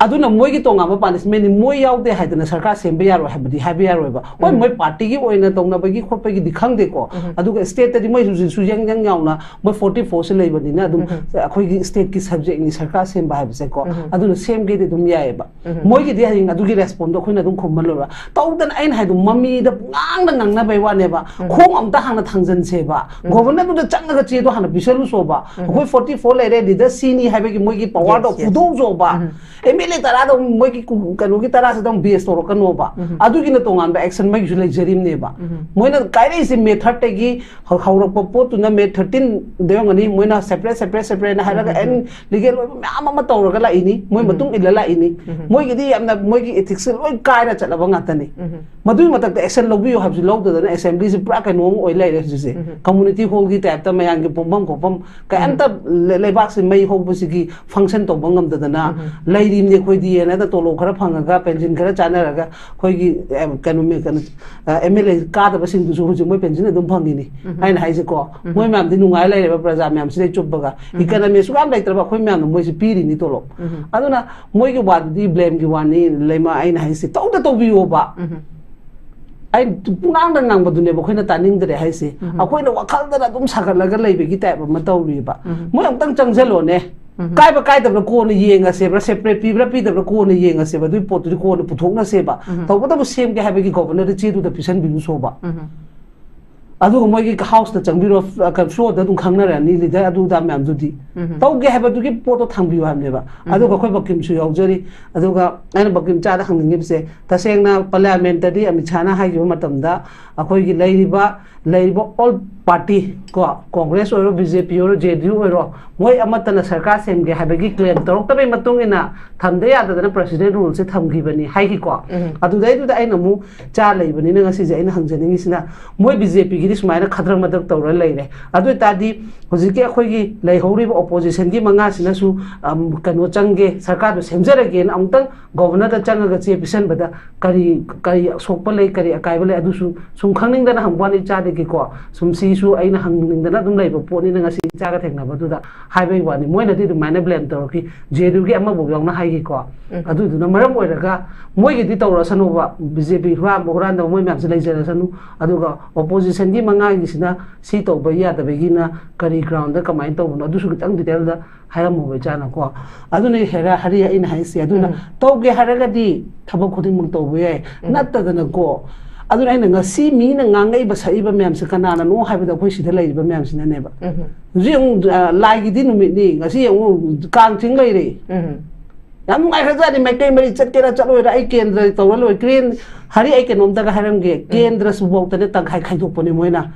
aduna moi gi tonga ma punishment ni moi yaude haidana sarkar sembe yaro habdi habi yaro ba oi moi party gi oina tongna bagi khotpa gi dikhang de ko aduga state ta di moi su yang yauna moi 44 se lei bani na adum akhoi gi state ki subject ni sarkar semba habi se ko aduna sem gi de dum yae ba moi gi de hing adugi respond do khoina dum khommal lo tawdan ain haidu mami da ngang na bai wa ne ba khong am ta hang na thangjan se ba governor du da chang ga che do hana bisalu so ba khoi 44 le re leader sini habi gi moi gi power do fudo zo ba MLA tara do moi ki kanu ki tara se dong base to kanu ba adu ki na tongan ba action mai ju le jerim ne ba moi na kai re se method te gi khawrak po tu na me 13 deong ani moi na separate na haraga en legal ma to ra la ini moi matung illa la ini moi gi di amna moi gi ethics loi kai na chala ba ngata ni madu matak action lo bi yo habju lo da na assembly se pra kanu oi lai re se community hall gi type ta mayang gi pombam ko pom ka anta lebak se mai ho bu si gi function to bangam da na lai rim ne khoi di na da to lo khara phanga pension khara chana raga khoi gi kanu me kan MLA ka da basing du su moi pension dum phangi ni hain hai se ko moi mam di nungai lai ba praja mam se chup ba economy su am lai tra ba khoi mam moi se piri ni to lo aduna moi gi wa di blame gi wa ni leima ain hai se to da to bi o ba ai punang dang nang badune ba khoina taning dre hai se akhoi na wakhal da dum sagal laga leibe gi type ma taw ri ba moi am tang changjalo ne kai ba kai da ko ni yenga se bra separate pi bra pi da ko ni yenga se ba du pot du ko ni puthok na se ba taw ba da sem ge ha ba gi governor de che du da pisan bi so ba adu moi gi house da changbiro ka floor da dum khangna ra ni li da adu da mam du di taw ge ha ba du gi pot to thang bi wa ne ba adu ka khoi ba kim su yaw jari adu ga ana ba kim cha da hang ngi se ta seng na parliament da di ami chana ha gi matam da akhoi gi leiba all party ko congress oro bjp oro jdu oro moi amatana sarkar sem ge habagi claim torok tabe matung ina thamde ya da na president rule se thamgi bani hai ki ko adu dai du da aina mu cha lei bani na ngasi je aina hangjani ngi sina moi bjp gi ri sumaina khadrak madak tawra lei re adu ta di hoji ke khoi gi lei hori ba opposition gi manga sina su kano changge sarkar du semjara ge amtang governor da changa che pisan bada kari sokpa lei kari akai bale adu su sum khangning da na hambani cha de ki ko sum si su aina hangning da na dum lei ba poni na ngasi cha ga thengna ba du da hai wani moi na di du mana blame to ki jedu gi amma bu yong na hai gi ko adu du na maram oi raga moi gi di tawra sanu ba bjp hwa boran da moi myam se leijera sanu adu ga opposition gi manga gi sina si to ba ya da be gi na kari ground da kamai to no adu su tang detail da haram mo cha na ko adu ne hera hari in hai se adu na to ge haraga di thabak khuding mung to be natta da na ko adu ai na si mi na ngangai ba sai ba myam se kana na no hai ba da khoi si da lei ba myam sina ne ba riang lai gi di nu mi ni ngasi yang kang thing lei re yam ngai kha ni mai kai mari chat ke ra chaloi ra ai kendra to loi green hari ai ke nom da haram ge kendra su bok ta ne tang khai khai thok poni moina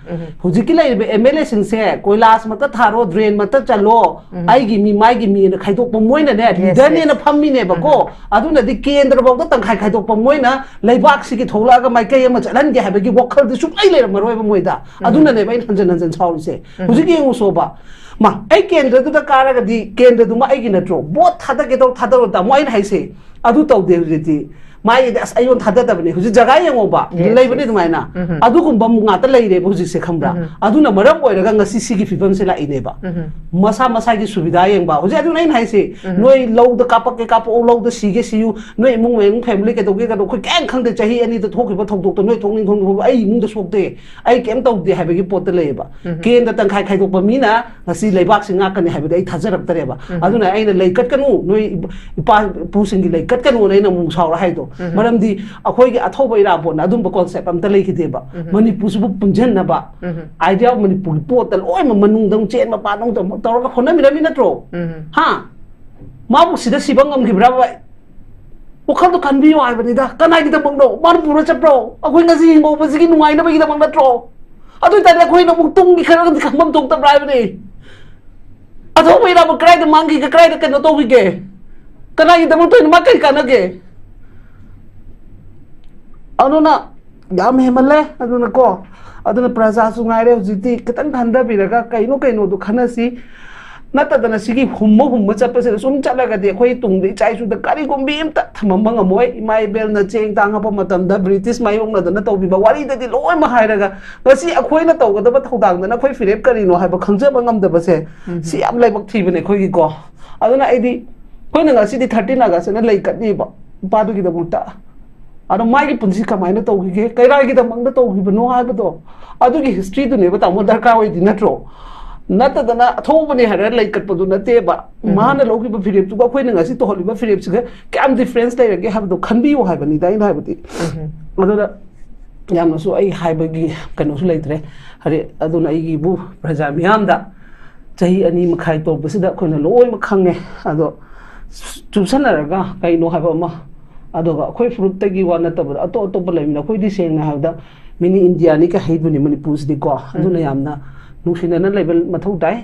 huji ki lai MLA sing se koilas mata tharo drain mata chalo ai gi mi mai gi mi na khai thok pa moina ne leader ne na phammi ne ba ko adu na di kendra bok ta tang khai khai thok pa moina leibak si ki thola ga mai kai ma chalan ge ha ba gi wakhal di su ai le ma roi ba moida adu na ne bai hanjan chaw se huji ki ngu so ba ma ai kendra du da kara ga di kendra du ma ai gi na tro bot thada ge to thada ro ta moi na hai se adu taw de ri mai as ayon thada da bani huji jaga yang oba lei bani dumai na adu kum bam nga ta lei re huji se khambra adu na maram oi raga ngasi si gi fibam se la ine ba masa gi subida yang ba huji adu nai hai se noi low da kapak ke kap o low da si ge si yu noi mung weng family ke to ge ka do khoi kang khang de chahi ani da thok ba thok to noi thong ning thong ai mung da sok de ai kem to de ha ba gi pot ta lei ba ken da tang khai khai to pa mi na ngasi leibak sing nga ka ni ha ba dai thajarak tare ba adu na ai na lei kat kanu noi pa pu sing gi lei kat kanu nei na mung saw ra hai to maram di akhoi ge athoba ira bo na dum ba concept am ta lei ki de ba manipur su punjan na ba idea of manipur portal oi ma manung dang chen ma pa nong to tor ka khona mi ra mi na tro ha ma bu sida sibang am gi bra ba o khal to kan bi wa ba ni da kanai gi da bang do manipur cha pro akhoi nga ji ngo ba ji gi nungai na ba gi da bang na tro adu ta akhoi na mung tung gi khara gi kham tung ta bra ba ni athoba ira ba krai da mangi ga krai da kan to gi ge kanai gi da mung to ni ma kai kana ge aduna yam hemale aduna ko aduna praja su ngai re jiti kitang thanda biraga kaino du khana si nata dana sigi hummo chapa se sum chala ga de khoi tung de chai su da kari gombi imta thamamba ngamoi mai bel na cheng tang ha pa matam da british mai ong na dana to bi ba wari da di loi ma hairaga ngasi akhoi na to ga da ba thodang dana khoi firep kari no ha ba khangja ba ngam da ba se si am lai bak thi bane khoi gi ko aduna ai di कोई ना गासी दी 13 अगस्त ना लई कटनी बा पादु की दमुता अदो मागी पुंसी कमाइना तौगिगे कैराई की दमंग तौगिबनो हाबदो अदुगी history दुने बता मो दरकार होइदि नत्रो नतदना अथोबने हरे लई कटपदु नतेबा माना लोगिबा फिरेप तुगा कोई ना गासी तो होलिबा फिरेप सिगे क्या डिफरेंस लेरगे हाबदो खनबियो हाबनी दाइन हाबदि अदुदा यामनसु आई हाबगी कनोसु लेत्रे हरे अदुना आईगी बु प्रजा मियामदा चाही अनी मखाई तोबसिदा कोइना लोय मखंगे अदो चुसनरगा कइनो हाबा मा अदोगा अखोय फ्रुटगी वा नतबदा अतो अतोब लेमिना खोइदि सेंगना हाबदा मिनी इंडिया नि का हेदुनि मणिपुरसदि को अदुना यामना नुसिनना लेवल मथौ ताई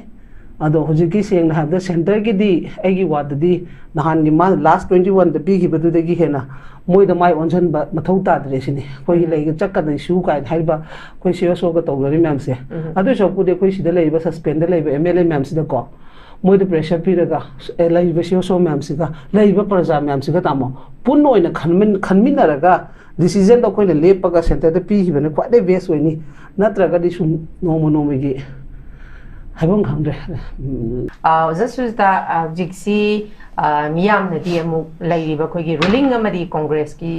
अदो हुजिकी सेंगना हाबदा सेंटर की दी एगी वाददी नहान गी मा लास्ट 21 द पीगी बदुदगी हेना मोइद माइ ओनसन बा मथौ तादरे सिनि कोइ लेग चक्कद इशू काय हाइबा कोइ सियोसो ग तौलरि मैम से अदु सपुदे कोइ सिदा लेबा सस्पेंड लेबा एमएलए मैम सिदा को मोइद प्रेशर पिरगा लेबा सियोसो मैम सिगा लेबा प्रजा मैम सिगा तामो पुन ओइना खनमिनरगा डिसीजन द कोइना लेपगा सेंटर द पीगिबने क्वाइ बेस्ट ओइनी नत्रगा दिसु नोमो नोमगी हाइबम खंद्रे जसुता जिक्सी मियाम नदी अमुक लैरिबा खोगी रूलिंग अमदी कांग्रेस की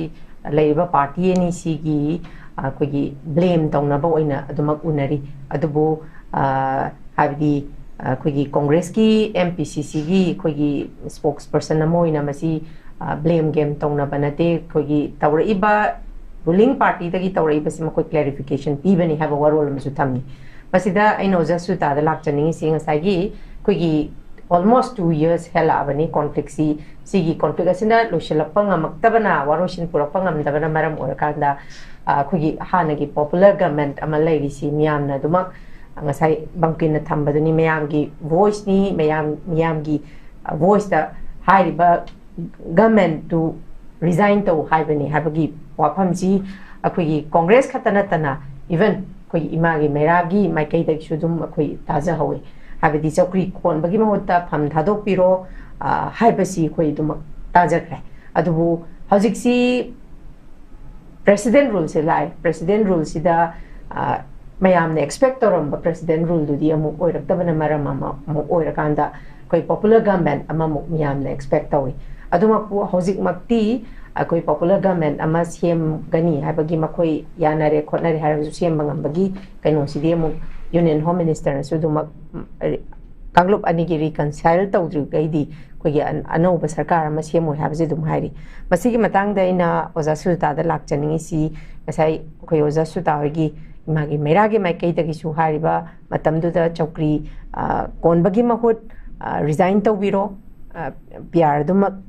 लैरिबा पार्टी एनी सीगी खोगी ब्लेम तौनबा ओइना अदुमक उनरी अदुबो हाबदी खोगी कांग्रेस की एमपीसीसी की खोगी स्पोक्स पर्सन अमोइना मसी ब्लेम गेम तौनबा नते खोगी तौरइबा रूलिंग पार्टी तगी तौरइबा सिम खोई क्लैरिफिकेशन पीबनी हाबा वरोल मसु थमनी मसिदा आइनो जसुता द लाक्चनिंग सिंग सागी खोगी almost 2 years hela abani conflict si conflict asina losilappa ngamaktabana warosin purappa ngamdabana maram orakanda khogi hanagi popular government ama lairi si miyamna dumak ngasai bangkin thambaduni miyamgi voice ni miyamgi voice da hairiba government to resign to haibani habagi wafamji khogi congress khatana tana even khogi imagi meragi maikai da sudum khoi taja hawi हाबदी चौकरी कोनबगी महुत्ता फम थादोपिरो हाइबसी खोई दुम ताजखरे अदुबु हजिक्सी president rule से लाइ president rule सिदा मयामने expect तोरम president rule दुदी अमु ओइरक्तबना मरम अमु ओइरकांदा कोई पॉपुलर गवर्नमेंट अमु मयामने एक्सपेक्ट तोइ अदुमकु हजिक मक्ति कोई पॉपुलर गवर्नमेंट अमा सेम गनी हाबगी मखोई यानारे खोनारे हारबसु सेम बंगमबगी कैनो सिदि अमु यूनियन होम मिनिस्टर सुदुमक कांगलुप अनिगी रिकनसाइल तौद्रु गैदी कोई अनौब सरकार अमा सेमो हाबजे दुम हाइरि मसिगी मतंगदा इना ओजा सुतादा लाक्चनिंग सी मसाई कोई ओजा सुतागी मागी मेरागे माइकै तगी सु हारिबा मतमदुदा चौकरी कोनबगी महुत रिजाइन तौबिरो पीआर दुमक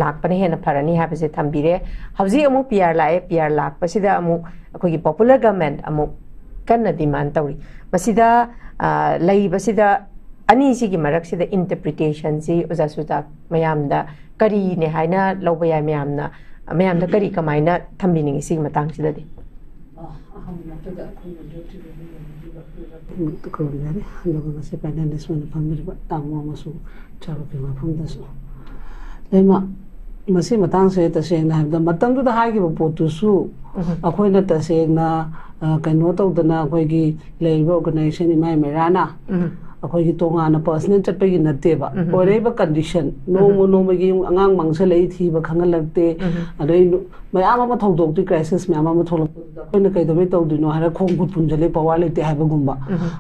लाकपने हेना फरनी हाबजे थंबिरे हौजी अमु पीआर लाए पीआर लाकपसिदा अमु कोई पॉपुलर गवर्नमेंट अमु कन्ना डिमांड तौरी मसिदा लैबसिदा अनी सिगी मरक्सिदा इंटरप्रिटेशन सी ओजासुता मयामदा करी ने हाइना लौबा याय मयामदा करी कमाइना थंबिनिंग सिगी मतंग सिदादि मसी मतंग से तसेंगना हाबदा मतंगदुदा हागिबा पोतुसु अखोइना तसेंगना कनो तौदना अखोइगी लेइबा organisation EMI मेराना अखोइगी तोंगाना personal चटपगी नतेबा Oreva condition नोमगी अंगांग मंगसलei थीबा खंगलक्ते अदै मयाम अमा थौदोक्ति क्राइसिस मयाम अमा थोलक कोइना कैदबे तौदिनो हारा खोंगुट पुंजले पावर लेते हाबगुम्बा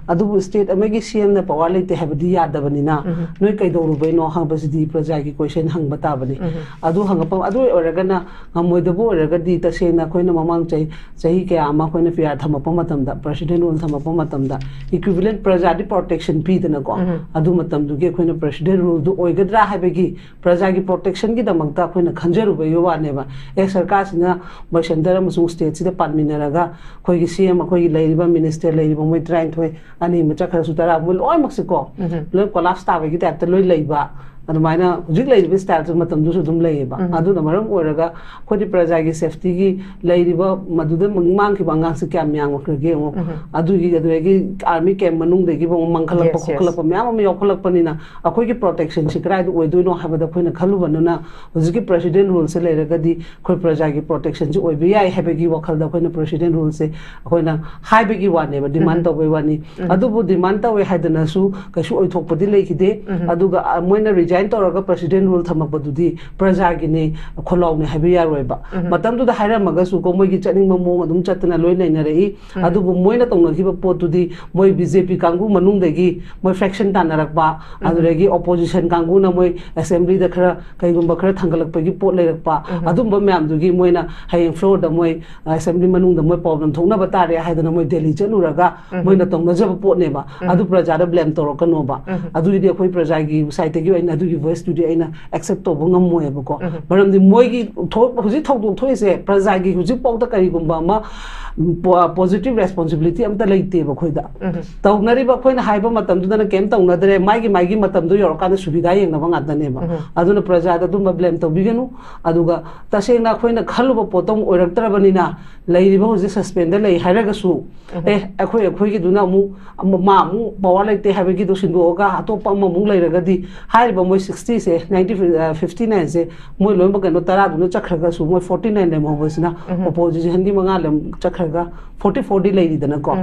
अदुबु स्टेट अमेगी सीएम ना पावर लेते हाबदी यादबनिना नोय कैदोरुबैनो हाबसिदी प्रजा की क्वेश्चन हंग बताबनी अदु हंगप अदु ओरगना ngमोइदबो ओरगदी तसेना कोइना ममांग चाही के आमा कोइना पिया थमप मतमदा प्रेसिडेंट रूल थमप मतमदा इक्विवेलेंट प्रजा दी प्रोटेक्शन पीदना को अदु मतमदुगे कोइना प्रेसिडेंट रूल दु ओइगद्रा हाबगी प्रजा की प्रोटेक्शन की दमकता कोइना खंजरुबे योवानेबा ए सरकार सिना मै सेंटर अमसुंग स्टेट सिदा पानमिनरगा खोइगी सीएम खोइगी लेरिबा मिनिस्टर लेरिबा मोइ ट्राइन थोय अनि मचखर सुतरा मोइ लोय मक्सिको लोय कोलाप्स ताबगी टाइप त लोय लेबा अदुमाइना हुजिक लेरिबा स्टाइल सु मतम दुसु दुम लेबा अदुना मरम ओरगा खोदि प्रजा की सेफ्टी की लेरिबा मदुदे मंगमांग की बांगांग से क्या म्यांग वखरगे ओ अदुगी अदुगी आर्मी कैंप मनुंग देगी बो मंगखलप खोखलप म्याम म योखलप पनिना अखोइगी प्रोटेक्शन सिक्राइ दु ओइदुनो हाबदा खोइना खलुबनुना हुजिकी प्रेसिडेंट रूल से लेरगदी खोइ प्रजा की प्रोटेक्शन से ओइबे याइ हाबगी वखलदा खोइना प्रेसिडेंट रूल से खोइना हाबगी वानेबा डिमांड तोबे वानी अदुबु डिमांड तोवे हाइदनासु कैसु ओइथोकपदि लेखिदे अदुगा मोइना resign tawraga president rule thamapadudi praja gi ne kholaw ne habi yaroiba matam du da haira magasu ko moi gi chaning mong adum chatna loi nei na rei adu bu moi na tongna giba potudi moi BJP kangu manung degi moi fraction tanarakba adu regi opposition kangu na moi assembly da khara kai gumba khara thangalak pagi pot leirakpa adum ba myam du gi moi na hayeng floor da moi assembly manung da moi problem thongna ba tare haidana moi delhi chaluraga moi na tongna jab pot ne ba adu praja da blame torokano ba adu di khoi praja gi site gi aina adu gi voice studio aina accept to bungam moi ba ko maram di moi gi huji thok thoi se praja gi huji pok da kari gumba ma positive responsibility am ta leite ba khoi da tawnari ba khoi na haiba matam du na kem tawna dare mai gi matam du yor ka na subida yeng na banga dane ba aduna praja da dum blame to bigenu aduga taseng na khoi na khalu ba potom oirak trabani na leiri ba huji suspend lei hairaga su akhoi gi duna mu ma mu power leite haiba gi du sindu ga atopa ma mu leiraga di haiba moi 60 se 59 se moi lomba ga no tara du no chakhraga su moi 49 le mo bosina opposition di manga lem chakhraga 44 di leiri dana ko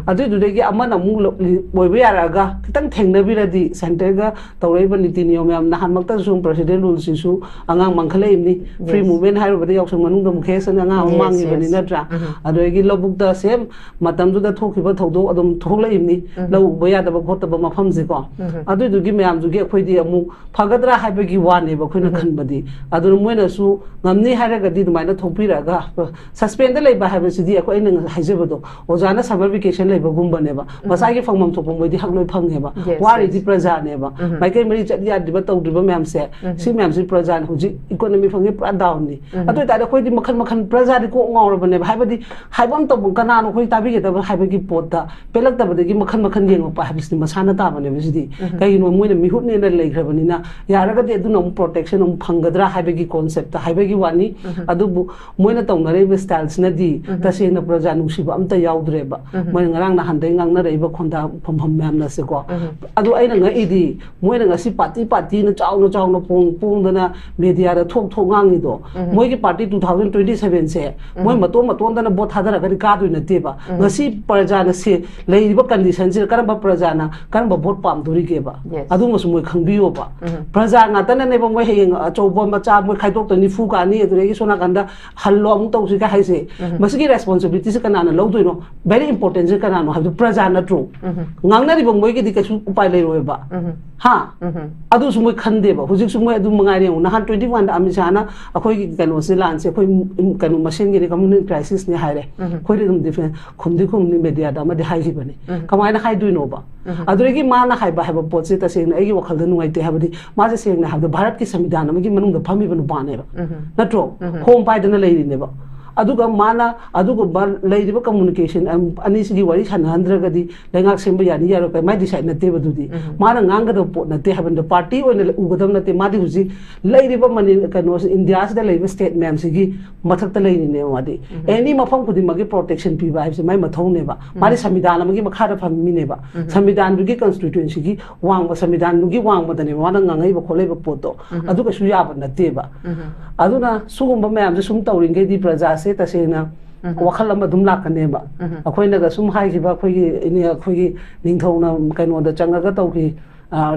adu du de gi amana mu boibe yaraga kitang thengna biradi center ga tawrei niti niyom yam nahan makta sum president rule sisu angang mangkhale imni free movement hairu bada yaksang manung dam khesan angang mangi bani natra adogi lobuk da sem matam du da thokhiba thodo adum thokla imni lau boya da ba khota ba mafam je ko adu du gi myam ju gi khoi di amu phagadra haiba gi wane ba khoina khan badi adu moina su ngamni haraga di dumaina thopira ga suspend lei ba haiba sidi khoi ina haijebado ojana summer vacation lei ba gumba ne ba masa gi phangmam thopom moi di hakloi phanghe ba wari di praja ne ba mai mari chadiya diba tawdriba myam se si myam si praja ne huji economy phangi pra down ni atu ta da khoi di makhan praja di ko ngawra bane haiba di haibam to kana no khoi tabi ge da haiba gi pot da pelak da gi makhan yeng pa habis ni masana ta bane bisidi kai no moi na mihut ne na lei khrabani na yaraga de du no protection um phangadra haiba gi concept ta haiba gi wani adu bu moi na tawna re styles na di ta se na praja nu si ba amta yaudre ba moi ngarang na handai ngang na rei ba khonda phom myam na se ko adu aina nga idi moi na ngasi party na chawna pong dana media da thok ngangi do moi gi party 2027 se moi maton dana bot hadara gari ka du na te ba ngasi praja na se lei ba condition se karamba praja na karamba bot pam duri ge ba adu mo moi khangbiyo ba praja nga tan ne ba moi heng chobo ma cha moi khaidok to ni fu ka ni edu gi sona kanda hallo am to si ka haise masigi responsibility se kana na lo do no very important se kana no ha praja na tro ngangna ri ba moi gi di ka su upai lei roi ba ha adu su moi khande ba hujik su moi adu mangai re na 21 da amisana akhoi gi kano se lan se khoi kano machine gi community crisis ne haire khoi ri dum different khumdi khumni media da ma de hai gi bane kamai na hai du no ba adu gi ma na hai ba pot se ta se na gi wakhal da nuai te ha badi ma se seng na ha da bharat ki samvidhan ma gi manung da phami ba nu ba ne ba na tro home pai da na lei ri ne ba aduga mana aduga ba leidiba communication ani sigi wari sanhandra di lengak semba yani yaro kai mai decide na te badudi mana nganga da pot na te haben da party oina ugadam na te madi huji leidiba mani kano india da leiba state ma'am sigi mathak ta leini ne madi any mafam kudi magi protection pi ba hai mai mathau ne ba mari samvidhan magi makha da phami ne ba samvidhan gi constituency gi wang ba samvidhan gi wang ba da ne mana ngangai ba kholai ba poto aduga su ya ba na te ba aduna sugumba ma'am sum tawring ge di praja se ta se na wakhal am dum lak ne ba akhoi na ga sum hai gi ba khoi gi ni khoi gi ningthau na kaino da changa ga tau gi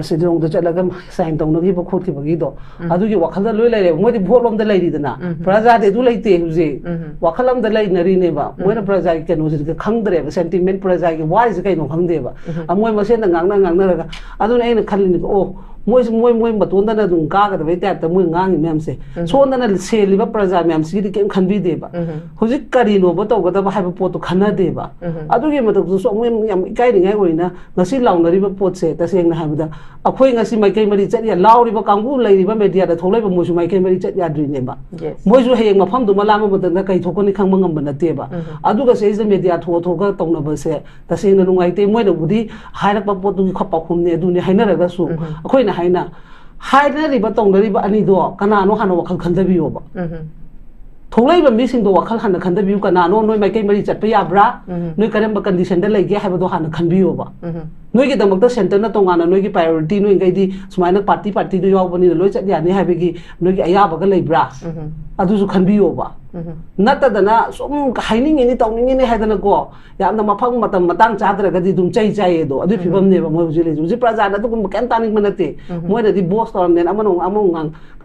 sidong da chalaga sign tong no gi ba khot gi ba gi do adu gi wakhal da loi lai re moi di bhot lom da lai ri dana praja de du lai te hu je wakhal am da lai na ri ne ba moi na praja gi kaino ji khang dre ba sentiment praja gi wai ji kaino khang de ba amoi ma sen da ngang na ra adu na ai na khal ni o moi maton da na dung ka ga da bai ta ta moi ngang ni mem se so na na se li ba praja mem si gi kem khan bi de ba hujik kari no ba to ga da ba ha ba pot to khana de ba adu gi ma to so moi yam kai ri ngai oi na ngasi laung na ri ba pot se ta seng na ha da akhoi ngasi mai kai mari chat ya law ri ba kanggu lai ri ba media da tholai ba mo su mai kai mari chat ya dri ne ba moi su heyeng ma pham du ma la ma ba da kai thok ni khang mangam ba na te ba adu ga se media tho ga tong na ba se ta seng na ngai te moi na budi hairak ba pot du khap pa khum ne du ni haina ra ga su akhoi na haina haina ri ba tong ri ba ani do kana no hano wakhal khan da bi yo ba tholai ba mi sing do wakhal han khan da bi kana no noi mai kai mari chat pa ya bra noi karam ba condition da lai ge ha ba do han khan bi yo ba noi ge damak da center na tongana noi gi priority noi ngai di sumaina party do yaw bani loi chat ya ni ha be gi noi gi aya ba ga lai bra adu su khan bi yo ba नतदना सुम हाइनिंग तौनिंग हैदनको यामना मफंग मतम मतंग चाद्रगदी दुम चै चाइदो अदु फिबमने बा मोय हुजिले जुजि प्रजाना दुम केन तानिंग मनते मोयदि Bose तोरमने अमनो among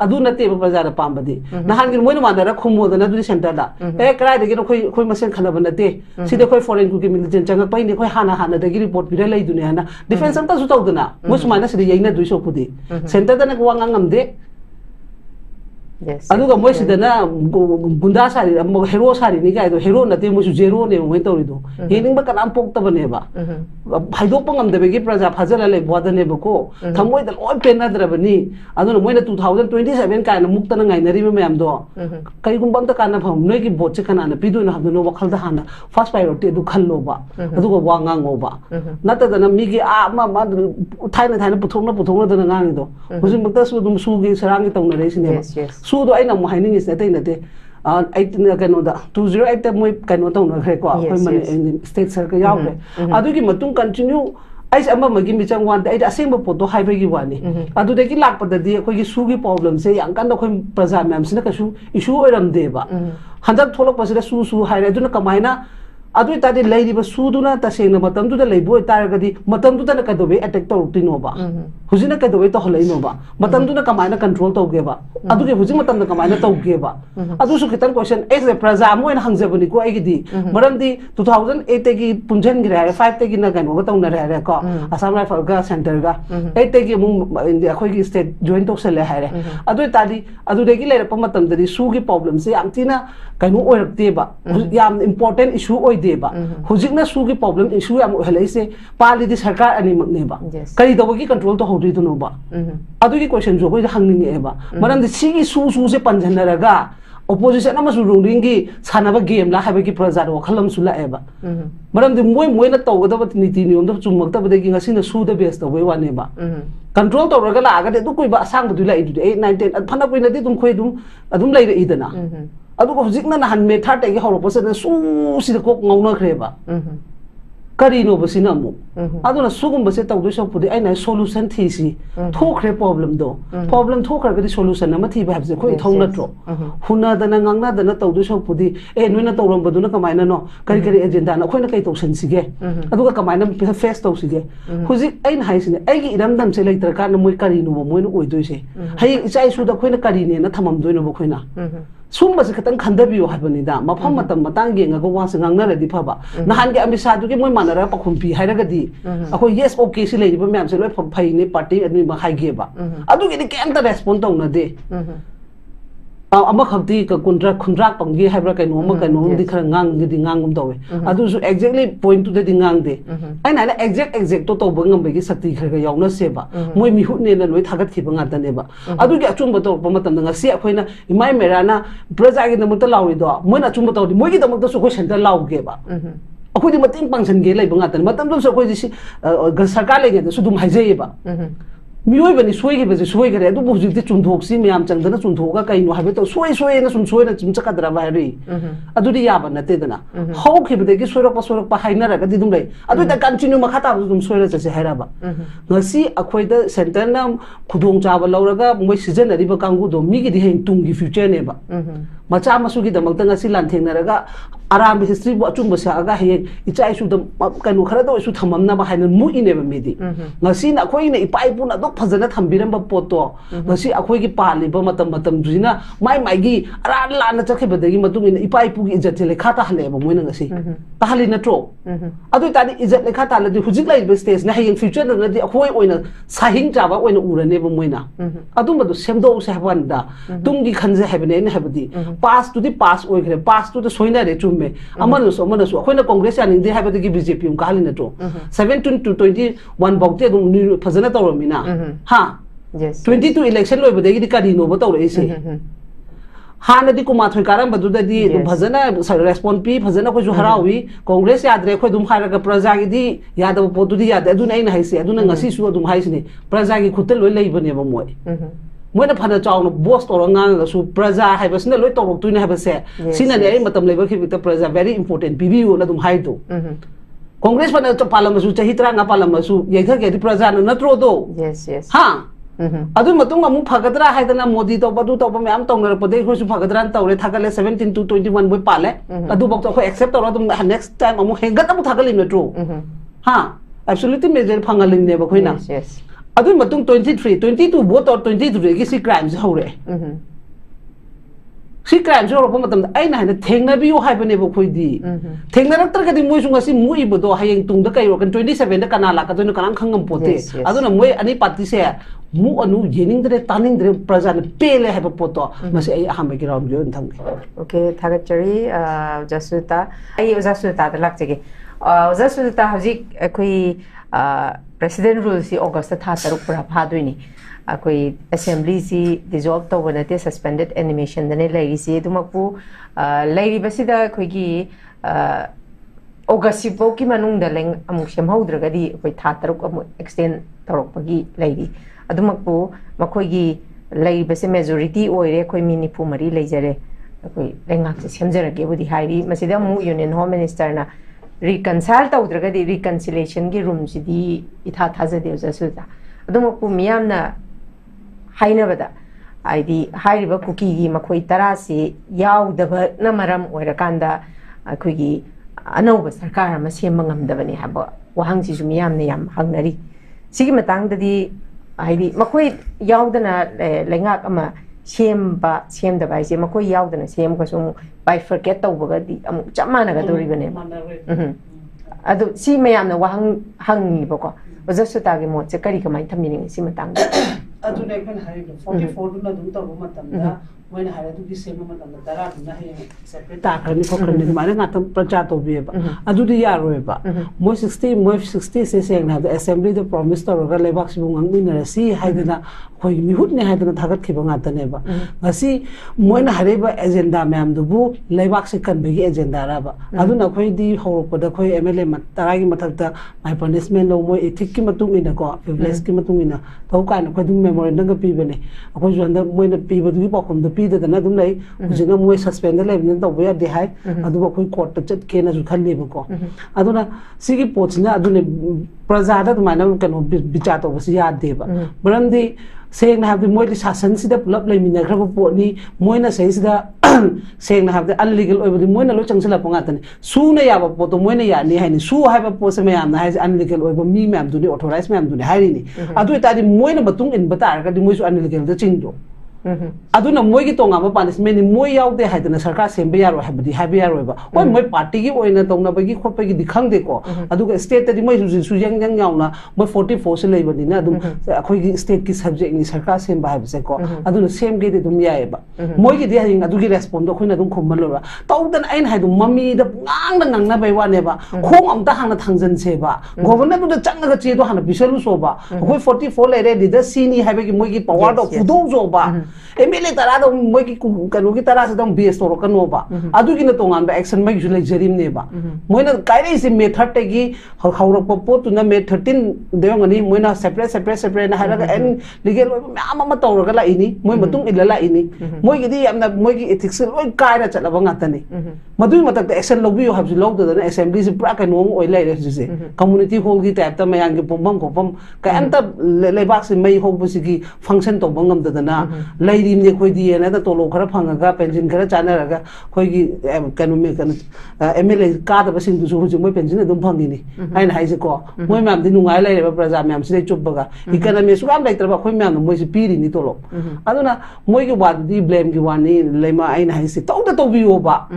अदु नते प्रजाना पामबदी नहान गिर मोयन मादरा खुमोदना दुदि सेंटरदा ए क्राइदगी खोय खोय मसेन खनब नते सिदे खोय फॉरेन कुकी मिलिटेंट चंग पैने खोय हाना हाना दगी रिपोर्ट पिरे लैदुने हाना डिफेंस अंता सु तौदना मोसमाना सिदे यैना दुइसो पुदी सेंटरदना Vanga ngamde aduga moi sidana gunda sari hero sari ni kai do hero na te mo zero ne mo tori do hening ba kanam pok ta bane ba haidok pangam de begi praja phajala le boda ne ba ko thamoi da loi pen na dra bani aduna moi na 2027 kai na mukta na ngai na ri me am do kai gum bam ta kana pham noi ki bot che kana na pidu na ha no wakhal da hana first priority du khal lo ba aduga wa nga ngo ba na ta da na mi gi a ma ma thai na puthong na da na ngang do hujin mukta su dum su gi sarang gi tong na re sine ba su do ai na mo haining is nate nate eight kano da 208 ta moi kano tong na khre ko khoi man state circle yaw le adu gi matung continue ai ama magi mi chang wan ai aseng bo photo hai bagi wani adu de gi lak pa da di khoi gi su gi problem se yang kan da khoi praja mam sina ka su issue oiram de ba handak tholok pa sida su hai re du na kamaina adui tadi leiriba suduna tasena matam tu da leibo taragadi matam tu da kadobe attack to rutino ba hujina kadobe to holaino ba matam tu na kamaina control to ge ba adu ge hujin matam na kamaina to ge ba adu su kitan question as a praja mo en hangjabani ko aigidi maramdi 2008 gi punjan gi ra 5 te gi na gan go to na ra ko assam rifle ga center ga 8 te gi mu india khoi gi state join to sele ha re adu tadi adu de gi le pa matam da su gi problem se amtina kainu oirakte ba yam important issue oi देबा हुजिकना Swiggy problem issue याम हलैसे पालिदि सरकार अनि मकने बा करी दबगी control तो होदि दुनो बा अदुगी question जो कोइ हंगनिंग एबा मरम दि सिगी सु से पंजनरगा opposition ama su ruling gi sanaba game la habagi praja ro khalam su la eba maram di moi na to ga da niti niom da chumak ta bade gi ngasi na su da base da we wa ne ba control to ga la ga de du koi ba sang bu du la idu 8 9 10 phana koi na di dum khoi dum lai ra idana adu ko hujik na han me tha te gi horo pose na su si da ko ngauna khre ba kari no basina mo aduna sugum base taw do sok pudi ai na solution thi si thokre problem do problem thokra ga di solution na ma thi ba habse khoi thong na tro huna da na ngangna da na taw do sok pudi e noi na tawram badu na kamai na no kari agenda na khoi na kai taw sen si ge aduga kamai na face taw si ge hujik ai na hai sine ai gi iram dam se leitar ka na moi kari no mo moi no oi doi se hai ichai su da khoi na kari ne na thamam doi no bo khoi na sum base katang khandabiyo habani da mafam matam matang ge nga go wa se ngangna ra di phaba nahan ge amisa du ge moi manara pakhumpi hairaga di ako yes okay si leiba myam se loi phai ne party admi ma hai ge ba adu ge ni kem ta respond tong na de ama khakti ka khundrak panggi haibra kai no ma kai no di khara ngang di ngangum dawe adu su exactly point to the ngang de ai na exact to bangam bagi sakti khara yauna se ba moi mi hu ne na loi thagat thi banga ta ne ba adu ge achum ba to pa matam nga se akhoi na imai mera na praja gi na muta lawi do moi na chum ba to moi gi da mak to su ko center law ge ba akhoi di mating pangsan ge lai banga ta matam do so khoi di sarkar le ge su dum haije ba मियोय बनी सोय के बजे सोय करे दु बुजि चुनथोक सि ma'am चंगदना चुनथोका कइनो हाबे तो सोय ना सुन सोय ना चिम चकदरा बाहरी अदुदि याबा नते दना हौ खिबदे कि सोरक पा हाइना रगा दि दुम लै अदु ता कंटिन्यू मखा ता दुम सोय चसे हैराबा ngasi akhoi da center na khudong chaba lauraga moi sijanari ba kangu do mi gi di hen tung gi future ne ba macha masu gi damak ta ngasi lan theng naraga aram history bu achung ba sa aga he ichai su da kanu khara do su thamam na ba hain mu ine ba mi di ngasi na akhoi na ipai pu na dok phajana thambiram ba poto ngasi akhoi gi pali ba matam jina mai gi ara la na chakhe ba dagi matung ina ipai pu gi ijat le khata hale ba moi na ngasi ta hali na tro adu ta di ijat le khata la di hujik lai ba stage na hayeng future na di akhoi oina sahing jaba oina urane ba moi na adum ba du semdo se haban da tung gi khanje habane ne habadi pass to the pass oi gre pass to the soina re chumme amanu so akhoi na congress ani de habadi gi bjp um kahali na to 17 to 21 bokte dum phajana tawramina ha yes 22 election loi ba de gi kari no ba tawre se हाना दी कुमा थोय कारम बदुदा दी भजना respond P भजना को जो हरावी कांग्रेस यादरे खो दुम हारगा प्रजा गी दी यादव पोतुदी याद अदु नै हाइसे अदु ngasi su दुम हाइसने प्रजा गी खुतल लोय लेबने बा मोय मोयना फना चावनो बोस तोर ngang su प्रजा हाइबसने लोय तोरक तुइने हाइबसे सिना ने मतम लेबा खिबित प्रजा वेरी इंपोर्टेंट बीबीओ ना दुम हाइदो कांग्रेस फना पालम सु चहित्रा ना पालम सु येथा के प्रजा न नत्रो दो यस हां अदु मतुंग अमु फगदरा हाइदना मोदी तो बदु तो मैम तौनर पदे होसु फगदरा तौरे थागले 17 to 21 बोय पाले अदु बक तो एक्सेप्ट तौर अदु नेक्स्ट टाइम अमु हेंगत अमु थागले मेट्रो हां एब्सोल्युटली मेजर फंगलिंग ने बखोइना अदु मतुंग 23 22 वोट और 23 की सी क्राइम्स हौरे सी क्राइम्स हौरप मतम आइना हाइना थेंगनाबियो हाइबने बखोइदी थेंगनारक्तर गदि मोइसु ngasi मुइबदो हायेंग तुंगदा काइरो कन 27 दा कना लाकदोन कनां खंगम पोते अदुना मोइ अनि पार्टी से मु अनु येनिंगदरे तानिंगदरे प्रजा ने पेले हाइब पोतो मसे आई हामे की राउंड जो थंगे ओके थागचरी जसुता आई जसुता द लाक्चगे जसुता हजिक अखोई प्रेसिडेंट रूल सी अगस्त था तरुक पुरा फादोइनी अखोई असेंबली सी डिसॉल्व तौब नते सस्पेंडेड एनिमेशन दने लेरी सी दुमकपु लेरी बसिदा अखोईगी अगस्त सिपो की मनुंग द लेंग अमुक सेमहौद्रगदी अखोई था तरुक अमु एक्सटेंड तौरकपगी लेरी अदुमकपु मखोईगी लेरी बसे मेजॉरिटी ओइरे अखोई मिनिफु मरी लेजरे अखोई लेंगाक से सेमजरगे बुदी हाइरी मसिदा मु यूनियन होम मिनिस्टर ना रिकन्साइल तौद्रगदी रिकन्सिलेशन की रूम सिदी इथा थाजदे जसुदा अदुमकपु मियामना हाइनबदा आइदी हाइरिबा कुकी की मखोई तरासी याउदबा नमरम ओइरकांदा अखोईगी अनौब सरकार अमा same ngamdabani haba wahangsi su miyamna yam hangnari sigi matangdadi haidi makoi yaudana lengak ama semdaba ise makoi yaudana sem ka sum bifurcate tawbaga di amu chamana ga doribane adu si mayamna wahang hangi bako wajasuta gi mo che kari kamai thamini si matangda adu ne kan hari 44 duna dum tabu matamda मोइन हारे दुगी same मतम दरा दुना हे separate ताखरनि फोखरनि माने गातम प्रचार तोबिएबा अदुदि यारोएबा मो 60 से सेंग ना असेंबली द प्रॉमिस तोरगा लेबाक सिबु ngangminarasi हाइदना खोइ मिहुतने हाइदना थागत खिबा गातनेबा ngasi मोइन हारेबा एजेंडा मैम दुबु लेबाक से कनबेगी एजेंडा राबा अदुना खोइ दि होरपदा खोइ एमएलए तरागी मथकता माइ पनिशमेंट लो मो एथिक की मतुंग इना को प्रिविलेज की मतुंग इना तो कान खोइ दुम मेमोरेंडम का पीबने अखोइ जोंदा मोइन पीबदुगी पाखम द पीदना दुम लै हुजिना मोइ सस्पेंड लेबन तौबया दे हाय अदुबा खोइ कोर्ट चट केना जु खल्लेबको अदुना सिगी पोचना अदुने प्रजादा दुमाना कनो विचार तौबस यादेबा मरमदि सेंगना हाबदि मोइदि शासन सिदा पुलप लेमिनाग्रब पोनी मोइना सैसिदा सेंगना हाबदि अनलीगल ओइबदि मोइना लो चंगसला पंगातने सुना याबा पोतो मोइना यानी हाइनि सु हाइबा पोसे मयामना हाइ अनलीगल ओइबा मी मैम दुनि ऑथराइज मैम दुनि हाइरिनि अदु तादि मोइना बतुंग इन बतारगदि मोइसु अनलीगल द चिंगदो अदुना मोइगी तोंगामा पानिशमेंट मोइ याउदे हाइदना सरकार सेंबे यारो हाबदि हाबे यारोबा ओइ मोइ पार्टी की ओइना तोंगनाबगी खोपगी दिखंगदे को अदुगा स्टेट तदि मोइ सुजंग जंग याउना मोइ 44 से लेबनिना अदुम अखोइगी स्टेट की सब्जेक्ट नि सरकार सेंबा हाबसे को अदुना सेमगे दे दुम याएबा मोइगी दि हाइंग अदुगी रेस्पोंड अखोइना दुम खुममलोरा तौदन आइन हाइदु मम्मी द ngang nangna bai waneba khong amta hangna thangjan seba governor du changga che do hana bisalu soba khoi 44 lere leader sini haibagi moigi power do fudo zoba MLA tara do moigi kanu gi tara se dom base to kanoba adugi na tongan ba action mai julai jarim neba moina kaire is method tegi hawrok po tu na me 13 deongani moina separate na haraga and legal ama tawraga la ini moi matung ilala ini moigi di amna moigi ethics loi kaira chalaba ngatani madu matak action lobby have to load the assembly is pra kanu oi lai re se community hall gi type ta mayang gi pombam kopam ka anta lebak se mai hob sigi function to bangam da na lai rim ne khoi di na ta tolo khara phangaga pension khara chanaraga khoi gi kanu me kan MLA ka da basing du su moi pension adum phangi ni ai na hai se ko moi mam di nungai lai re praja mam se chubbaga economy su am lai tra ba khoi mam moi se piri ni tolo aduna moi gi wad di blame gi wani leima ai na hai se to da to bi oba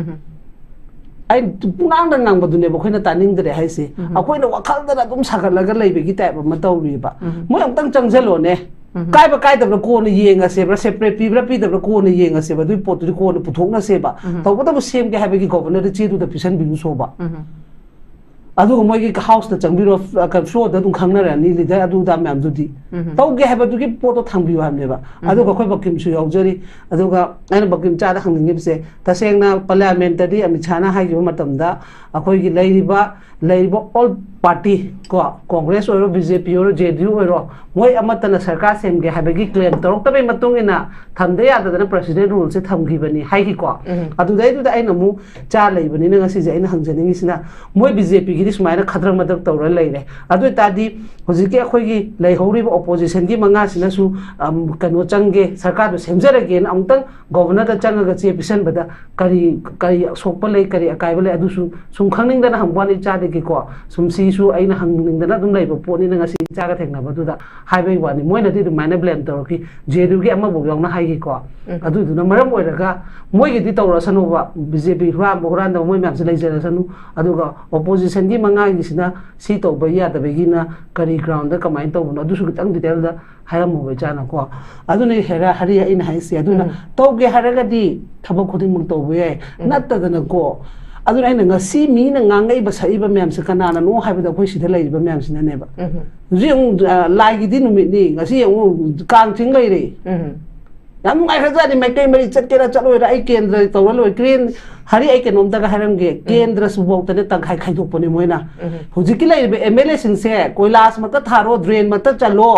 ai punang dang nang badune ba khoina taning dre hai se akoina wakhal da dum sagalaga leibe gi type ma tawri ba moi amtang changjalo ne kai ba kai da ko ne yenga se bra separate pi bra pi da ko ne yenga se ba du pot du ko ne puthok na se ba to ba da sem ge ha ba gi governor de che du da pisan bi so ba adu moi gi house da changbiro ka floor da dum khangna ra ni leader adu da mam du di to ge ha ba du gi poto thangbi wa ne ba adu ga khoi bakim su yaujari adu ga ana bakim cha da khangni se ta sengna parliamentary amichana ha gi matam da akhoi gi leiba all party ko congress or bjp or jdu or moi amatana sarkar sem ge ha ba gi claim torok ta be matung ina thamde ya da president rule se thamgi bani hai gi ko adu dai du da aina mu cha leibani na ngasi je aina hangjani sina moi bjp gi दी सुमाइना खद्र मदक तौर लेरे अदु तादी हुजिके अखोगी लेहौरिबा opposition की मंगा सिनसु कनो चंगे सरकार दो सेमजरगे अमतंग governor दा चंगा चे पिसन बदा करी करी सोकप ले करी अकाइब ले अदुसु सुम खंगनिंगदना हमवानि चादे की को सुम सीसु आइना हंगनिंगदना दुम लेबा पोनि नंगा सी चागा थेंगना बदुदा हाइवे वानी मोइना दी दुमाइना ब्लेम तौरकी जेदुगी अमा बो यावना हाइगी को अदु दुना मरम ओइरगा मोइगी दी तौरसनुबा बीजेपी हुआ बोरान दा मोइ म्यामसे लेजरसनु अदुगा ऑपोजिशन की मंगा गिसिना सी तौबा यादबगिना करी ग्राउंड दा कमाइन तौबनो अदुसु खितंग डिटेल दा हायरमो जाना को अदुने हेरा हरि इन हाइसे अदुना तौगे हरगदी थबक खुदिंग तौबे नत्तदना को अदुना इन ngasi mi na ngangai ba saiba myam se kanana no haibada khoi sida leiba myam sina neba jiung lai gi di numit ni ngasi yang kang thing ngai re yam ngai khaja ni mai kai mari chat kera chaloi ra ai kendra tawloi green hari ai kenom daga haram ge kendra subok tane tang khai khai dok poni moina hujiki leibe mla sing se koilas mata tharo drain mata chalo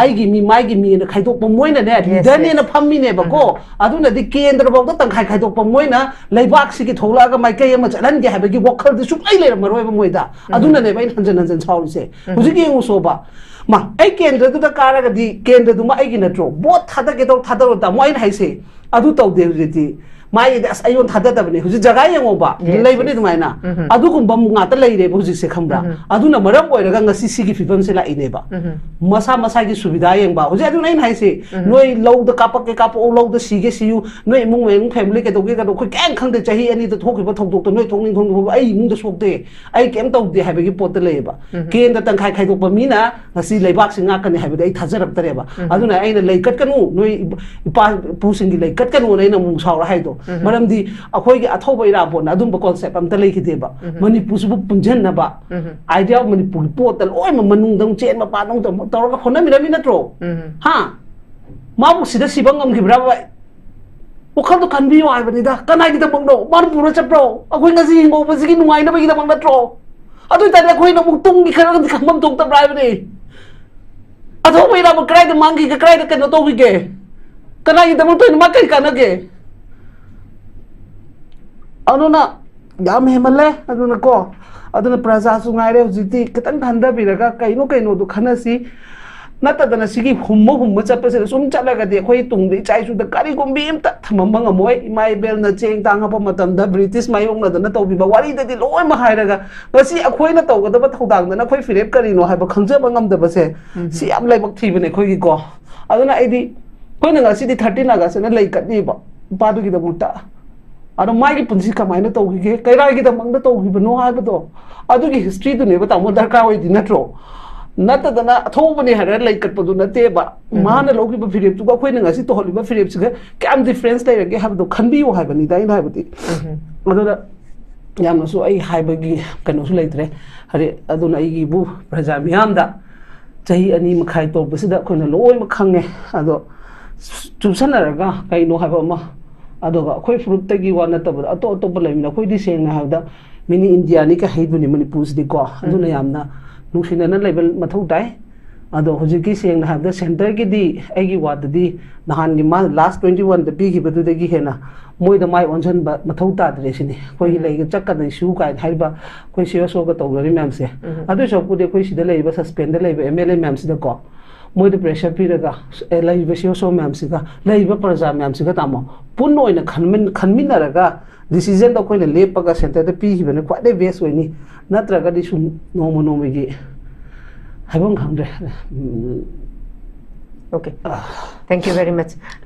ai gi mi mai gi mi na khai dok moina ne leader ne na phammi ne ba ko aduna di kendra bok tang khai khai dok moina leibak si ki thola ga mai kai ma chalan ge ha ba gi wakhal di suk ai le maroi ba moida aduna ne bai hanjan hanjan chauli se hujiki ngu so ba ma ai kendra du da kara ga di kendra du ma ai gi na tro bot thada ge dok thada ro ta moi na haise adu taw de jeti mai das ayon thada da bane huji jaga yango ba lei bane dumaina adu kum bam nga ta lei re huji se khambra adu na maram oi raga ngasi si gi fibam se la ine ba masa masa gi subida yang ba huji adu nai nai se noi low da kapak ke kap o low da si ge si yu noi mung weng family ke dog ge ka dog khoi kang khang de chahi ani da thok ba thok dok to noi thong ning thong ai mung da sok de ai kem taw de ha ba gi pot le ba ken da tang khai khai dok ba mi na ngasi leibak singa ka ni ha ba dai thajarap tare ba adu na ai na lei kat kanu noi ipa pu sing gi lei kat kanu nei na mung saw ra hai do मरमदी अखोई अथौब इराबोन अदुम concept अमता लेखिदेबा मणिपुर सुबु पुंजनबा idea Manipur portal ओय मनुंग दंग चेन मा पानों द तौरगा खोना मिरामी नत्रो हा माबु सिदा सिबंग अम गिब्रा बा वखल तो कनबियो आइबनिदा कनाई द मंगनो मणिपुर चप्रो अखोई ngasi हिंगो बसिगी नुवाई न बगी द मंग नत्रो अदु ताने अखोई न मुक तुंग gi खरग खमम तुंग त प्राइबनी अथौब इराब क्राइ द मांगी के क्राइ द कनो तो गे कनाई द मंग तो मा कई कनगे अदुना याम हेमले अदुना को अदुना प्रजा सुंगाइरे हुजिति खतन खंदा बिरगा कइनो कइनो दु खनसी नतदना सिगी हुम्मो हुम्मो चपसे सुम चलगा दे खोई तुंगदि चाइसु द कारी गुम्बी इमता थममंग मोय इमाई बेल न चेंग तांग प मतम द ब्रिटिश माइयोंग न दना तौबिबा वारी ददि लोय म हाइरगा गसी अखोइना तौगदब थौदांग दना खोई फिरेप करिनो हाइबा खंजब ngam si am laibak thibane khoi gi ko aduna aidi khoina ngasi di 13 august na lai katni ba padu gi da muta अदो माइगी पुंसी कमाइना तौगिगे कैरागी दमंग तौगिबनो हाबदो अदुगी हिस्ट्री दुने बता मो दरकार होइदि नत्रो नतदना अथौबने हरे लैकटपदु नतेबा माना लोगिबा फिरेप तुगा खोइना ngasi तो हलिबा फिरेप सिगे काम डिफरेंस लाइरगे हाबदो खनबियो हाबनि दाइन हाबदि अदुदा यामनसु आई हाबगी कनोसु लैत्रे हरे अदुना आइगी बु प्रजा मियामदा चही अनि मखाइ तोबसिदा खोइना लोय मखंगे अदो चुसनरगा कैनो हाबमा अदोगा खोई फ्रुट तगी वाना तब अतो अतो बलैमिना खोई दि सेंग हावदा मिनी इंडिया नि का हेबुनि मणिपुर दि को अदुना यामना नुसिना लेवल मथौ ताई अदो हुजिकी सेंग हावदा सेंटर की दि एगी वाद दि नहान गी मा लास्ट 21 द पीगी बदु दगी हेना मोय द माय ओनजन मथौ ता द्रेसिनी खोई लेग चक्का द शू काय हाइबा खोई सियोसो ग तौगरि मैम से अदु सपुदे खोई सिदा लेबा सस्पेंड लेबा एमएलए मैम सिदा को मोय द प्रेशर पीरगा लेबा सियोसो मैम सिगा लेबा प्रजा मैम सिगा तामो पुन ओइना खनमिनरगा डिसीजन द कोइना लेपगा सेंटर द पीहिबने क्वाइ बेस्ट ओइनी नत्रगा दि सु नोमो नोमगी हाइबम खंद्रे okay thank you very much